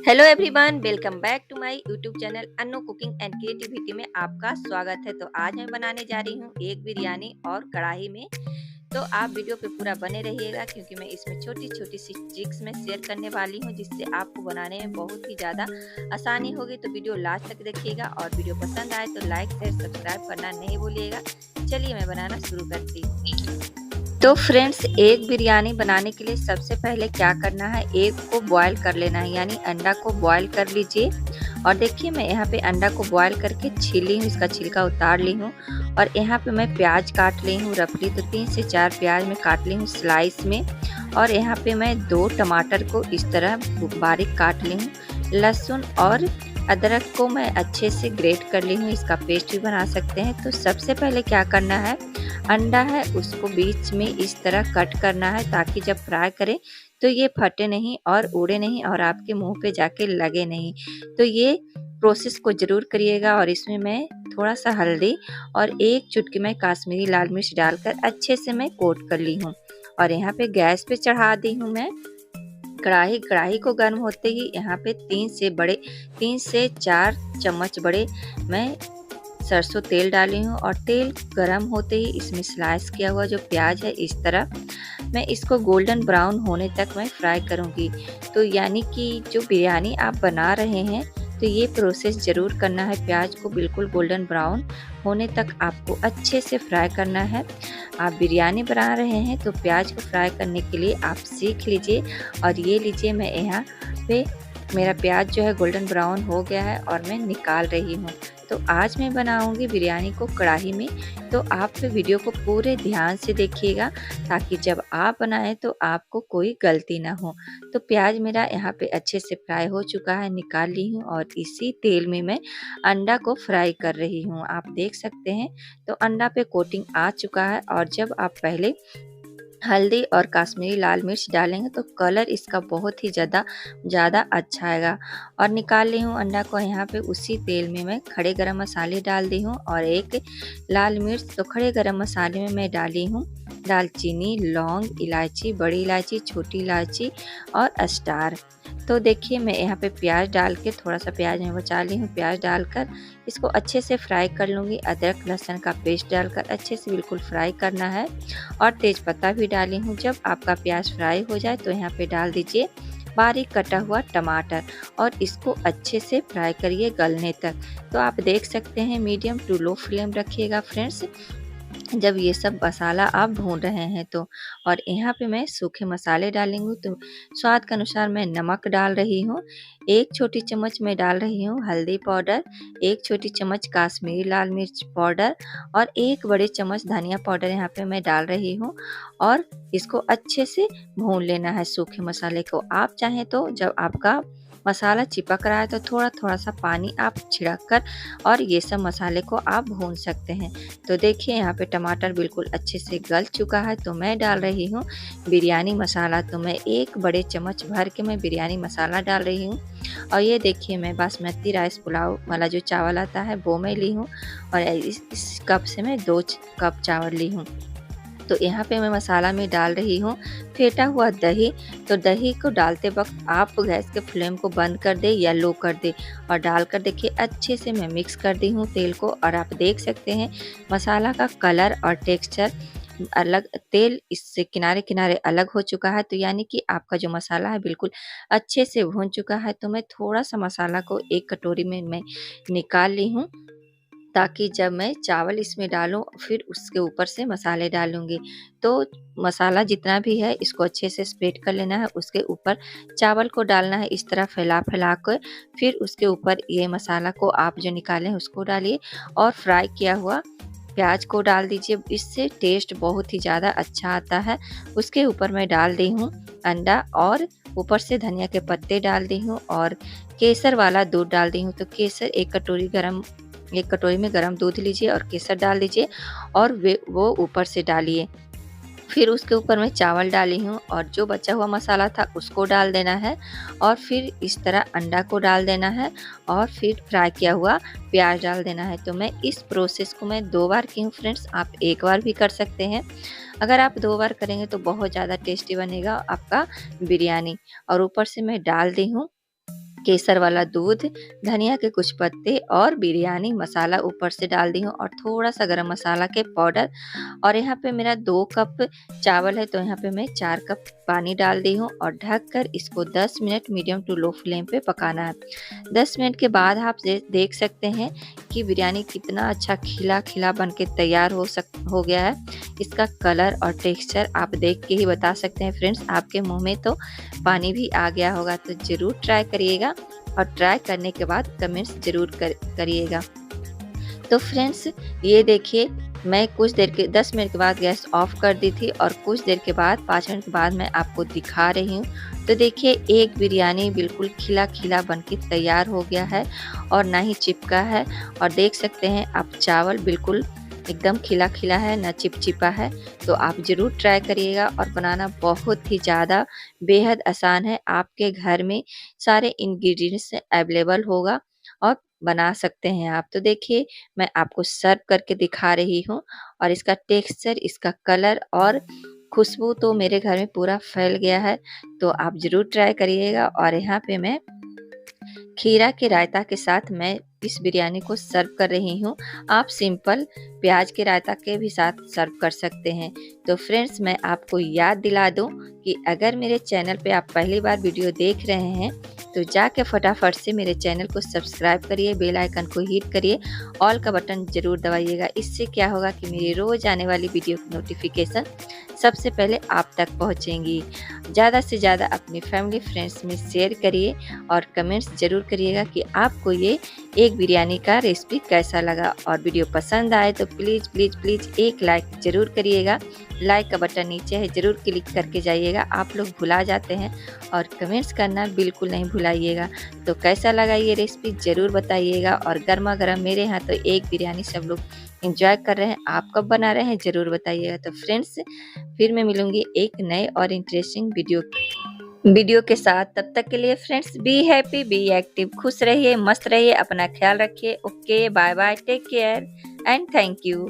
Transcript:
Hello everyone, welcome back to my YouTube channel Annu cooking and creativity में आपका स्वागत है। तो आज मैं बनाने जा रही हूँ एक बिरयानी और कढ़ाई में। तो आप वीडियो पे पूरा बने रहिएगा क्योंकि मैं इसमें छोटी छोटी सी ट्रिक्स में शेयर करने वाली हूँ जिससे आपको बनाने में बहुत ही ज़्यादा आसानी होगी। तो वीडियो लास्ट तक देखिएगा और वीडियो पसंद आए तो लाइक शेयर सब्सक्राइब करना नहीं भूलिएगा। चलिए मैं बनाना शुरू करती हूँ। तो फ्रेंड्स, एक बिरयानी बनाने के लिए सबसे पहले क्या करना है, एग को बॉईल कर लेना है, यानी अंडा को बॉईल कर लीजिए। और देखिए मैं यहाँ पे अंडा को बॉईल करके छीली हूँ, इसका छिलका उतार ली हूँ। और यहाँ पे मैं प्याज काट ली हूँ रफली, तो 3 से 4 प्याज में काट ली हूँ स्लाइस में। और यहाँ पे मैं 2 टमाटर को इस तरह बारीक काट ली हूँ। लहसुन और अदरक को मैं अच्छे से ग्रेट कर ली हूँ, इसका पेस्ट भी बना सकते हैं। तो सबसे पहले क्या करना है, अंडा है उसको बीच में इस तरह कट करना है ताकि जब फ्राई करें तो ये फटे नहीं और उड़े नहीं और आपके मुंह पे जाके लगे नहीं। तो ये प्रोसेस को ज़रूर करिएगा। और इसमें मैं थोड़ा सा हल्दी और 1 चुटकी में काश्मीरी लाल मिर्च डालकर अच्छे से मैं कोट कर ली हूँ। और यहाँ पे गैस पे चढ़ा दी हूँ मैं कढ़ाई को गर्म होते ही यहाँ पे 3 से 4 चम्मच बड़े मैं सरसों तेल डाली हूँ। और तेल गरम होते ही इसमें स्लाइस किया हुआ जो प्याज है इस तरह मैं इसको गोल्डन ब्राउन होने तक मैं फ्राई करूँगी। तो यानी कि जो बिरयानी आप बना रहे हैं तो ये प्रोसेस ज़रूर करना है, प्याज को बिल्कुल गोल्डन ब्राउन होने तक आपको अच्छे से फ्राई करना है। आप बिरयानी बना रहे हैं तो प्याज को फ्राई करने के लिए आप सीख लीजिए। और ये लीजिए मैं यहाँ पे मेरा प्याज जो है गोल्डन ब्राउन हो गया है और मैं निकाल रही हूँ। तो आज मैं बनाऊंगी बिरयानी को कढ़ाई में, तो आप वीडियो को पूरे ध्यान से देखिएगा ताकि जब आप बनाएं तो आपको कोई गलती ना हो। तो प्याज मेरा यहाँ पे अच्छे से फ्राई हो चुका है, निकाल ली हूँ। और इसी तेल में मैं अंडा को फ्राई कर रही हूँ, आप देख सकते हैं। तो अंडा पे कोटिंग आ चुका है। और जब आप पहले हल्दी और काश्मीरी लाल मिर्च डालेंगे तो कलर इसका बहुत ही ज़्यादा अच्छा आएगा। और निकाल ली हूँ अंडा को। यहाँ पे उसी तेल में मैं खड़े गरम मसाले डाल दी हूँ और 1 लाल मिर्च। तो खड़े गरम मसाले में मैं डाली हूँ दालचीनी, लौंग, इलायची, बड़ी इलायची, छोटी इलायची और स्टार। तो देखिए मैं यहाँ पे प्याज डाल के थोड़ा सा प्याज में बचा ली हूँ, प्याज डालकर इसको अच्छे से फ्राई कर लूँगी। अदरक लहसुन का पेस्ट डालकर अच्छे से बिल्कुल फ्राई करना है। और तेज पत्ता भी डाली हूँ। जब आपका प्याज फ्राई हो जाए तो यहाँ पे डाल दीजिए बारीक कटा हुआ टमाटर और इसको अच्छे से फ्राई करिए गलने तक। तो आप देख सकते हैं मीडियम टू लो फ्लेम रखिएगा फ्रेंड्स जब ये सब मसाला आप भून रहे हैं तो। और यहाँ पे मैं सूखे मसाले डालेंगी, तो स्वाद के अनुसार मैं नमक डाल रही हूँ। 1 छोटी चम्मच मैं डाल रही हूँ हल्दी पाउडर, 1 छोटी चम्मच काश्मीरी लाल मिर्च पाउडर और 1 बड़े चम्मच धनिया पाउडर यहाँ पे मैं डाल रही हूँ। और इसको अच्छे से भून लेना है सूखे मसाले को। आप चाहें तो जब आपका मसाला चिपक रहा है तो थोड़ा थोड़ा सा पानी आप छिड़क कर और ये सब मसाले को आप भून सकते हैं। तो देखिए यहाँ पे टमाटर बिल्कुल अच्छे से गल चुका है। तो मैं डाल रही हूँ बिरयानी मसाला। तो मैं 1 बड़े चम्मच भर के मैं बिरयानी मसाला डाल रही हूँ। और ये देखिए मैं बासमती राइस पुलाव वाला जो चावल आता है वो मैं ली हूँ। और इस कप से मैं 2 कप चावल ली हूँ। तो यहाँ पे मैं मसाला में डाल रही हूँ फेंटा हुआ दही। तो दही को डालते वक्त आप गैस के फ्लेम को बंद कर दे या लो कर दे और डालकर देखिए अच्छे से मैं मिक्स कर दी हूँ तेल को। और आप देख सकते हैं मसाला का कलर और टेक्सचर अलग, तेल इससे किनारे किनारे अलग हो चुका है। तो यानी कि आपका जो मसाला है बिल्कुल अच्छे से भून चुका है। तो मैं थोड़ा सा मसाला को 1 कटोरी में मैं निकाल ली हूँ ताकि जब मैं चावल इसमें डालूँ फिर उसके ऊपर से मसाले डालूँगी। तो मसाला जितना भी है इसको अच्छे से स्प्रेड कर लेना है, उसके ऊपर चावल को डालना है इस तरह फैला कर। फिर उसके ऊपर ये मसाला को आप जो निकाले हैं उसको डालिए और फ्राई किया हुआ प्याज को डाल दीजिए, इससे टेस्ट बहुत ही ज़्यादा अच्छा आता है। उसके ऊपर मैं डाल दी हूँ अंडा और ऊपर से धनिया के पत्ते डाल दी हूँ और केसर वाला दूध डाल दी हूँ। तो केसर 1 कटोरी में गर्म दूध लीजिए और केसर डाल दीजिए और वो ऊपर से डालिए। फिर उसके ऊपर मैं चावल डाली हूँ और जो बचा हुआ मसाला था उसको डाल देना है। और फिर इस तरह अंडा को डाल देना है और फिर फ्राई किया हुआ प्याज डाल देना है। तो मैं इस प्रोसेस को मैं 2 बार की हूँ फ्रेंड्स, आप 1 बार भी कर सकते हैं। अगर आप 2 बार करेंगे तो बहुत ज़्यादा टेस्टी बनेगा आपका बिरयानी। और ऊपर से मैं डाल दी हूँ केसर वाला दूध, धनिया के कुछ पत्ते और बिरयानी मसाला ऊपर से डाल दी हूँ और थोड़ा सा गरम मसाला के पाउडर। और यहाँ पे मेरा 2 कप चावल है तो यहाँ पे मैं 4 कप पानी डाल दी हूँ और ढककर इसको 10 minute medium to low flame पे पकाना है। 10 मिनट के बाद आप देख सकते हैं कि बिरयानी कितना अच्छा खिला-खिला बन के तैयार हो गया है। इसका कलर और टेक्सचर आप देख के ही बता सकते हैं फ्रेंड्स, आपके मुँह में तो पानी भी आ गया होगा, तो ज़रूर ट्राई करिएगा और ट्राई करने के बाद कमेंट्स ज़रूर करिएगा। तो फ्रेंड्स ये देखिए, मैं कुछ देर के 10 मिनट के बाद गैस ऑफ कर दी थी और कुछ देर के बाद 5 मिनट के बाद मैं आपको दिखा रही हूँ। तो देखिए एक बिरयानी बिल्कुल खिला-खिला बन के तैयार हो गया है और ना ही चिपका है। और देख सकते हैं आप चावल बिल्कुल एकदम खिला-खिला है, ना चिपचिपा है। तो आप ज़रूर ट्राई करिएगा और बनाना बहुत ही ज़्यादा बेहद आसान है। आपके घर में सारे इंग्रीडिएंट्स अवेलेबल होगा और बना सकते हैं आप। तो देखिए मैं आपको सर्व करके दिखा रही हूँ और इसका टेक्सचर, इसका कलर और खुशबू तो मेरे घर में पूरा फैल गया है। तो आप ज़रूर ट्राई करिएगा। और यहाँ पे मैं खीरा के रायता के साथ मैं इस बिरयानी को सर्व कर रही हूँ। आप सिंपल प्याज के रायता के भी साथ सर्व कर सकते हैं। तो फ्रेंड्स मैं आपको याद दिला दूँ कि अगर मेरे चैनल पे आप पहली बार वीडियो देख रहे हैं तो जाके फटाफट से मेरे चैनल को सब्सक्राइब करिए, बेल आइकन को हिट करिए, ऑल का बटन ज़रूर दबाइएगा। इससे क्या होगा कि मेरी रोज़ आने वाली वीडियो की नोटिफिकेशन सबसे पहले आप तक पहुंचेंगी। ज़्यादा से ज़्यादा अपनी फैमिली फ्रेंड्स में शेयर करिए और कमेंट्स ज़रूर करिएगा कि आपको ये एक बिरयानी का रेसिपी कैसा लगा। और वीडियो पसंद आए तो प्लीज़ प्लीज़ प्लीज़ एक लाइक ज़रूर करिएगा। लाइक का बटन नीचे है, ज़रूर क्लिक करके जाइएगा। आप लोग भुला जाते हैं और कमेंट्स करना बिल्कुल नहीं भुलाइएगा। तो कैसा लगा ये रेसिपी ज़रूर बताइएगा। और गर्मा गर्म मेरे यहाँ तो एक बिरयानी सब लोग एंजॉय कर रहे हैं। आप कब बना रहे हैं ज़रूर बताइएगा। तो फ्रेंड्स फिर मैं मिलूंगी एक नए और इंटरेस्टिंग वीडियो के साथ। तब तक के लिए friends be happy, be active, खुश रहिए, मस्त रहिए, अपना ख्याल रखिए। Okay, bye bye, take care and thank you.